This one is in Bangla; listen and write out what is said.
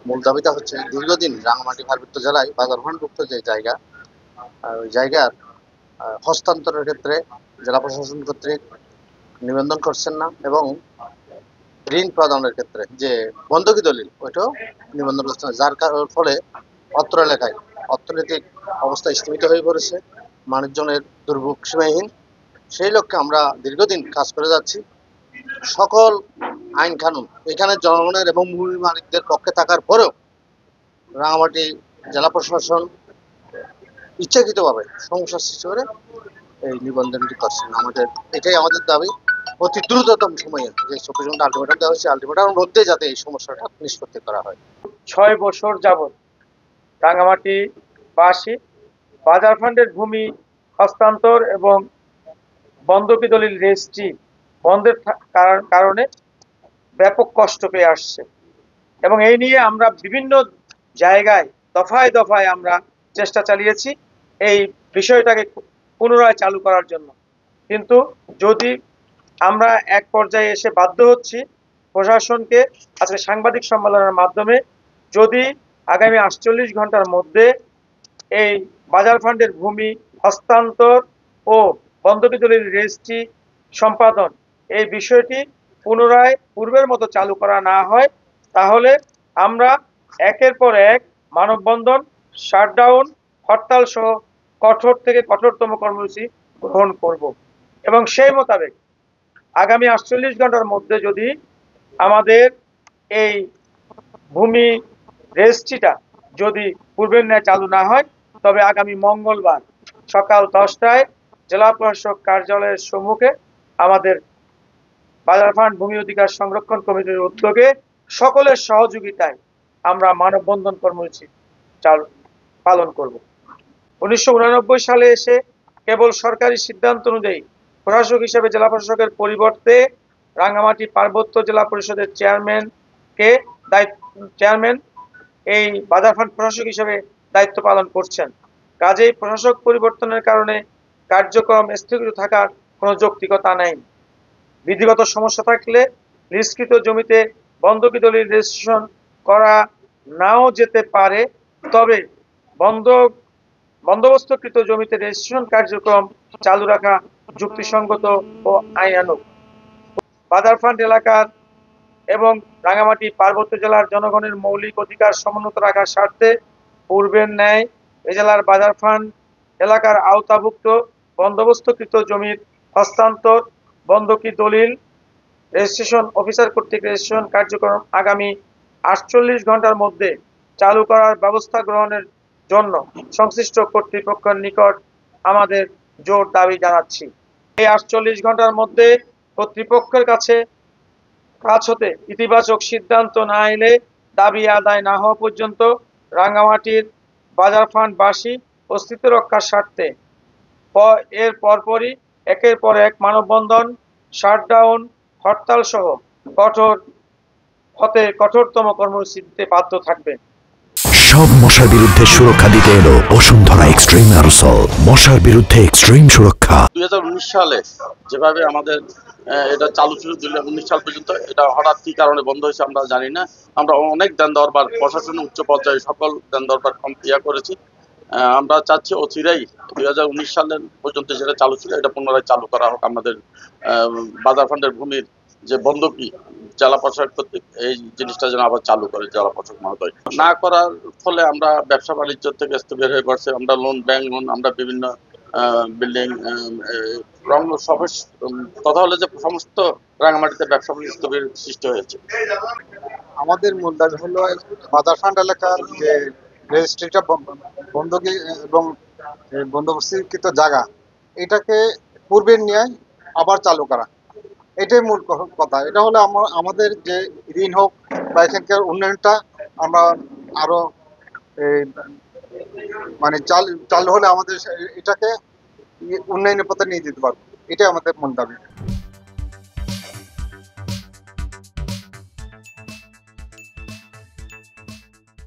মূল দাবিটা হচ্ছে দীর্ঘদিন রাঙামাটি পার্বত্য জেলায় বাজারভুক্ত যে জায়গা, ওই জায়গার হস্তান্তরের ক্ষেত্রে জেলা প্রশাসন কর্তৃক নিবন্ধন করছেন না, এবং ঋণ প্রদানের ক্ষেত্রে যে বন্ধকি দলিল ওইটাও নিবন্ধন করছে না, যার ফলে অত্র এলাকায় অর্থনৈতিক অবস্থা স্থিমিত হয়ে পড়েছে, মানুষজনের দুর্ভোগ সীমাহীন। সেই লক্ষ্যে আমরা দীর্ঘদিন কাজ করে যাচ্ছি। সকল আইন কানুন এখানে জনগণের এবং ভূমি মালিকদের পক্ষে থাকার পরেও রাঙামাটি জেলা প্রশাসন ইচ্ছাকৃতভাবে সমস্যা সৃষ্টি করে এই নিবন্ধনটি করছেন। এটাই আমাদের দাবি, অতি দ্রুততম সময়ে যে 24 ঘন্টা আলটিমেটাম দেওয়া হয়েছে, আলটিমেটামের মধ্যে যাতে এই সমস্যাটা নিষ্পত্তি করা হয়। 6 বছর যাবৎ রাঙামাটি বাসী বাজার ফান্ডের ভূমি হস্তান্তর এবং বন্ধকি দলিল রেজিস্ট্রি বন্ধের কারণে ব্যাপক কষ্ট পেয়ে আসছে, এবং এই নিয়ে আমরা বিভিন্ন জায়গায় দফায় দফায় আমরা চেষ্টা চালিয়েছি এই বিষয়টাকে পুনরায় চালু করার জন্য। কিন্তু যদি আমরা এক পর্যায়ে এসে বাধ্য হচ্ছি প্রশাসনকে আজকে সাংবাদিক সম্মেলনের মাধ্যমে যদি আগামী 48 ঘন্টার মধ্যে এই বাজার ফান্ডের ভূমি হস্তান্তর ও বন্ধকি দলিল রেজিস্ট্রি সম্পাদন এই বিষয়টি পুনরায় পূর্বের মতো চালু করা না হয়, তাহলে আমরা একের পর এক মানববন্ধন, শাটডাউন, হরতাল সহ কঠোর থেকে কঠোরতম কর্মসূচি গ্রহণ করব। এবং সেই মোতাবেক আগামী 48 ঘন্টার মধ্যে যদি আমাদের এই ভূমি রেজিস্ট্রিটা যদি পূর্বের ন্যায় চালু না হয়, তবে আগামী মঙ্গলবার সকাল 10টায় জেলা প্রশাসক কার্যালয়ের সম্মুখে আমাদের বাজার ফান্ড ভূমি অধিকার সংরক্ষণ কমিটির উদ্যোগে সকলের সহযোগিতায় আমরা মানববন্ধন কর্মসূচি পালন করব। 1989 সালে এসে কেবল সরকারি সিদ্ধান্ত অনুযায়ী প্রশাসক হিসেবে জেলা প্রশাসকের পরিবর্তে রাঙ্গামাটি পার্বত্য জেলা পরিষদের চেয়ারম্যান এই বাজার ফান্ড প্রশাসক হিসেবে দায়িত্ব পালন করছেন। কাজেই প্রশাসক পরিবর্তনের কারণে কার্যক্রম স্থগিত থাকার কোনো যৌক্তিকতা নেই। বিধিগত সমস্যা থাকলে নিষ্কৃত জমিতে বন্ধকি দলিল রেজিস্ট্রেশন করা নাও যেতে পারে, তবে বন্দোবস্তকৃত জমিতে রেজিস্ট্রেশন কার্যক্রম চালু রাখা যুক্তিসঙ্গত ও আইনানুগ। বাজার ফান্ড এলাকার এবং রাঙ্গামাটি পার্বত্য জেলার জনগণের মৌলিক অধিকার সমুন্নত রাখার স্বার্থে পূর্বের ন্যায় এ জেলার বাজার ফান্ড এলাকার আওতাভুক্ত বন্দোবস্তকৃত জমির হস্তান্তর, বন্ধকি দলিল রেজিস্ট্রেশন অফিসার কর্তৃক রেজিস্ট্রেশন কার্যক্রম আগামী 48 ঘন্টার মধ্যে চালু করার ব্যবস্থা গ্রহণের জন্য সংশ্লিষ্ট কর্তৃপক্ষের নিকট আমাদের জোর দাবি জানাচ্ছি। এই 48 ঘন্টার মধ্যে কর্তৃপক্ষের কাছ হতে ইতিবাচক সিদ্ধান্ত না এলে দাবি আদায় না হওয়া পর্যন্ত রাঙ্গামাটির বাজার ফান্ড বাসী অস্তিত্ব রক্ষার স্বার্থে এর পরপরই একের পর এক মানববন্ধন, শাটডাউন, হরতাল সহ কঠোরতম কর্মসূচি দিতে বাধ্য থাকবে। সব মশার বিরুদ্ধে সুরক্ষা দিতে এলো বসুন্ধরা এক্সট্রিম অ্যারোসল, মশার বিরুদ্ধে এক্সট্রিম সুরক্ষা। 2019 সালে যেভাবে আমাদের এটা চালু ছিল, 2019 সাল পর্যন্ত, এটা হঠাৎ কি কারণে বন্ধ হয়েছে আমরা জানি না। আমরা অনেক দেন দরবার প্রশাসনের উচ্চ পর্যায়ে সকল দেন দরবার করেছি। আমরা চাচ্ছি অচিরেই 2019 সালের পর্যন্ত যেটা চালু ছিল এটা পুনরায় চালু করা হোক। আমাদের বাজার ফান্ডের ভূমির যে বন্ধকি জেলা প্রশাসক কর্তৃক এই জিনিসটা যেন আবার চালু করে জেলা প্রশাসক মহোদয়। না করার ফলে আমরা ব্যবসা বাণিজ্য থেকে বের হয়ে পড়ছে। আমরা ব্যাংক লোন, আমরা বিভিন্ন বিল্ডিং রং কথা হলে যে সমস্ত রাঙামাটিতে ব্যবসা বাণিজ্য সৃষ্টি হয়েছে। আমাদের মূল দাবি হলো বাজার ফান্ড এলাকার যে রেজিস্ট্রিটা বন্ধকি এবং বন্দোবস্তিকৃত জায়গা, এটাকে পূর্বের ন্যায় আবার চালু করা, এটাই মূল কথা। এটা হলে আমাদের যে ঋণ হোক বা এখানকার উন্নয়নটা আমরা আরো মানে চালু হলে আমাদের এটাকে উন্নয়নের পথে নিয়ে যেতে পারবো, এটাই আমাদের মূল দাবি।